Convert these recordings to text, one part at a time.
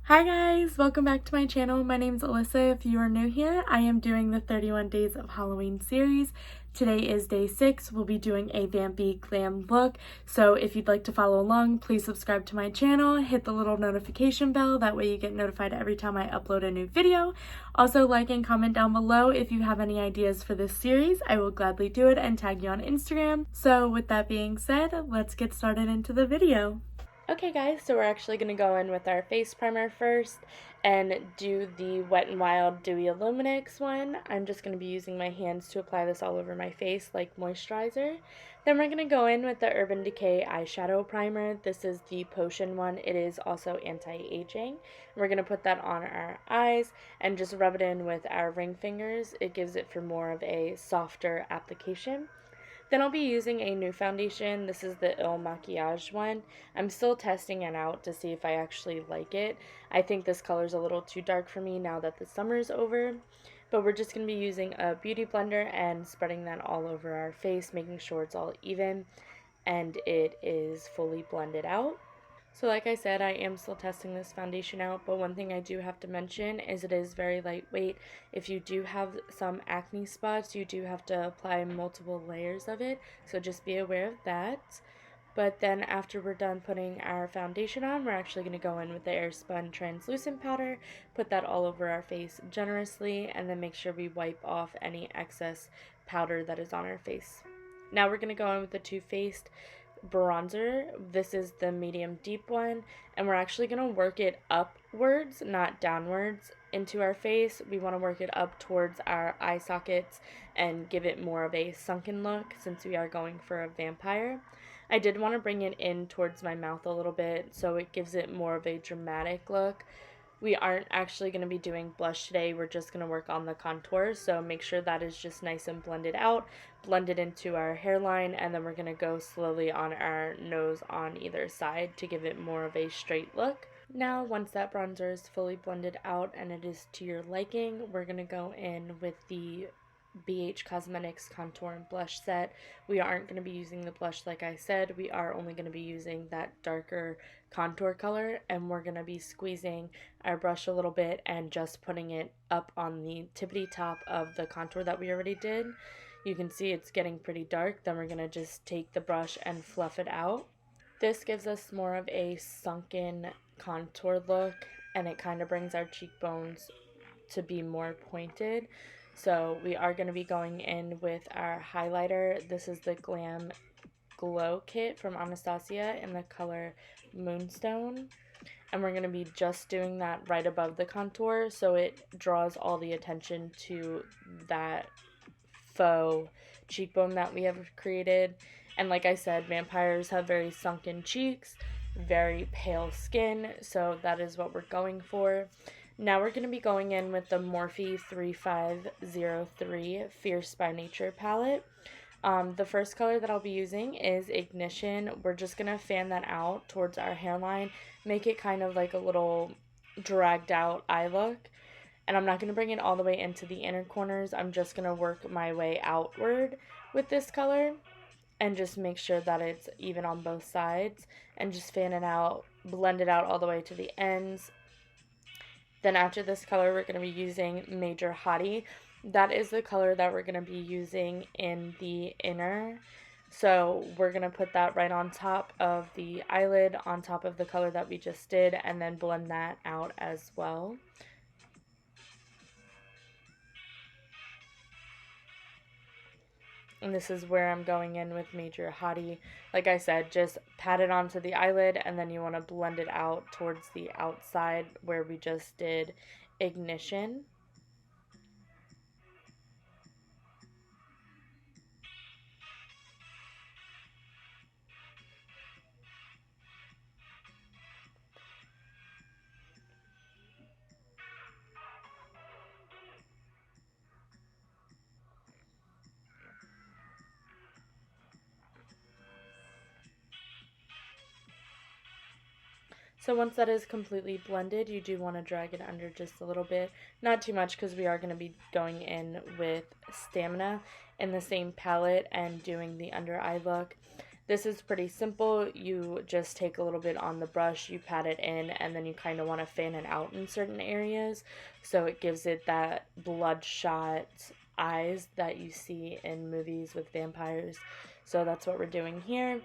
Hi guys, welcome back to my channel. My name's Alyssa. If you are new here, I am doing the 31 Days of Halloween series. Today is day 6. We'll be doing a vampy glam look. So if you'd like to follow along, please subscribe to my channel, hit the little notification bell. That way you get notified every time I upload a new video. Also like and comment down below if you have any ideas for this series. I will gladly do it and tag you on Instagram. So with that being said, let's get started into the video. Okay guys, so we're actually going to go in with our face primer first and do the Wet n Wild Dewy Illuminix one. I'm just going to be using my hands to apply this all over my face like moisturizer. Then we're going to go in with the Urban Decay eyeshadow primer. This is the Potion one. It is also anti-aging. We're going to put that on our eyes and just rub it in with our ring fingers. It gives it for more of a softer application. Then I'll be using a new foundation. This is the Il Makiage one. I'm still testing it out to see if I actually like it. I think this color is a little too dark for me now that the summer is over. But we're just going to be using a beauty blender and spreading that all over our face, making sure it's all even and it is fully blended out. So like I said, I am still testing this foundation out, but one thing I do have to mention is it is very lightweight. If you do have some acne spots, you do have to apply multiple layers of it, so just be aware of that. But then after we're done putting our foundation on, we're actually going to go in with the Airspun translucent powder, put that all over our face generously, and then make sure we wipe off any excess powder that is on our face. Now we're going to go in with the Too Faced bronzer. This is the medium deep one, and we're actually going to work it upwards, not downwards, into our face. We want to work it up towards our eye sockets and give it more of a sunken look since we are going for a vampire. I did want to bring it in towards my mouth a little bit so it gives it more of a dramatic look. We aren't actually going to be doing blush today. We're just going to work on the contour, so make sure that is just nice and blended out, blended into our hairline, and then we're going to go slowly on our nose on either side to give it more of a straight look. Now, once that bronzer is fully blended out and it is to your liking, we're going to go in with the BH Cosmetics contour and blush set. We aren't going to be using the blush like I said. We are only going to be using that darker contour color, and we're going to be squeezing our brush a little bit and just putting it up on the tippity top of the contour that we already did. You can see it's getting pretty dark. Then we're going to just take the brush and fluff it out. This gives us more of a sunken contour look, and it kind of brings our cheekbones to be more pointed. So we are going to be going in with our highlighter. This is the Glam Glow Kit from Anastasia in the color Moonstone. And we're going to be just doing that right above the contour so it draws all the attention to that faux cheekbone that we have created. And like I said, vampires have very sunken cheeks, very pale skin, so that is what we're going for. Now we're going to be going in with the Morphe 3503 Fierce by Nature palette. The first color that I'll be using is Ignition. We're just going to fan that out towards our hairline, make it kind of like a little dragged out eye look. And I'm not going to bring it all the way into the inner corners. I'm just going to work my way outward with this color and just make sure that it's even on both sides and just fan it out, blend it out all the way to the ends. Then after this color, we're going to be using Major Hottie. That is the color that we're going to be using in the inner. So we're going to put that right on top of the eyelid, on top of the color that we just did, and then blend that out as well. And this is where I'm going in with Major Hottie. Like I said, just pat it onto the eyelid, and then you want to blend it out towards the outside where we just did Ignition. So once that is completely blended, you do want to drag it under just a little bit. Not too much because we are going to be going in with Stamina in the same palette and doing the under eye look. This is pretty simple. You just take a little bit on the brush, you pat it in, and then you kind of want to fan it out in certain areas so it gives it that bloodshot eyes that you see in movies with vampires. So that's what we're doing here.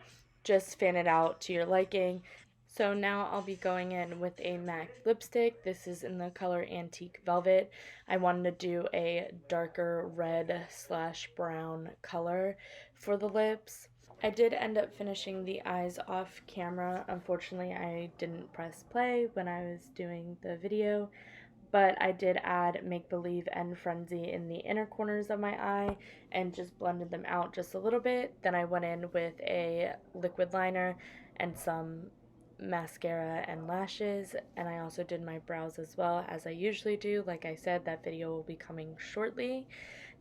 Just fan it out to your liking. So now I'll be going in with a MAC lipstick. This is in the color Antique Velvet. I wanted to do a darker red / brown color for the lips. I did end up finishing the eyes off camera. Unfortunately, I didn't press play when I was doing the video, but I did add Make Believe and Frenzy in the inner corners of my eye and just blended them out just a little bit. Then I went in with a liquid liner and some mascara and lashes, and I also did my brows as well, as I usually do. Like I said, that video will be coming shortly.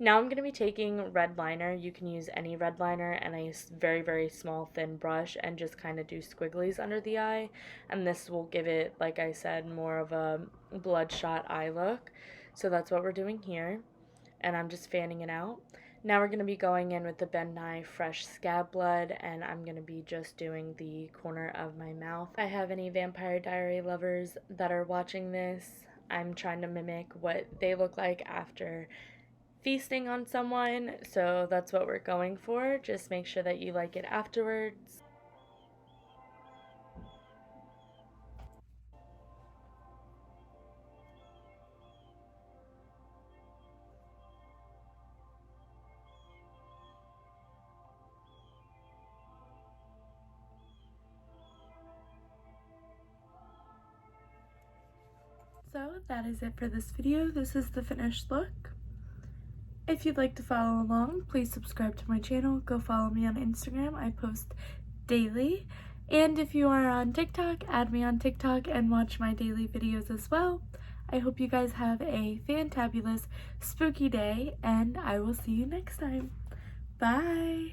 Now I'm going to be taking red liner. You can use any red liner, and I use very small thin brush and just kind of do squigglies under the eye, and this will give it, like I said, more of a bloodshot eye look. So that's what we're doing here, and I'm just fanning it out. Now we're going to be going in with the Ben Nye Fresh Scab Blood, and I'm going to be just doing the corner of my mouth. If I have any Vampire Diary lovers that are watching this, I'm trying to mimic what they look like after feasting on someone, so that's what we're going for. Just make sure that you like it afterwards. So that is it for this video. This is the finished look. If you'd like to follow along, please subscribe to my channel. Go follow me on Instagram. I post daily. And if you are on TikTok, add me on TikTok and watch my daily videos as well. I hope you guys have a fantabulous, spooky day, and I will see you next time. Bye!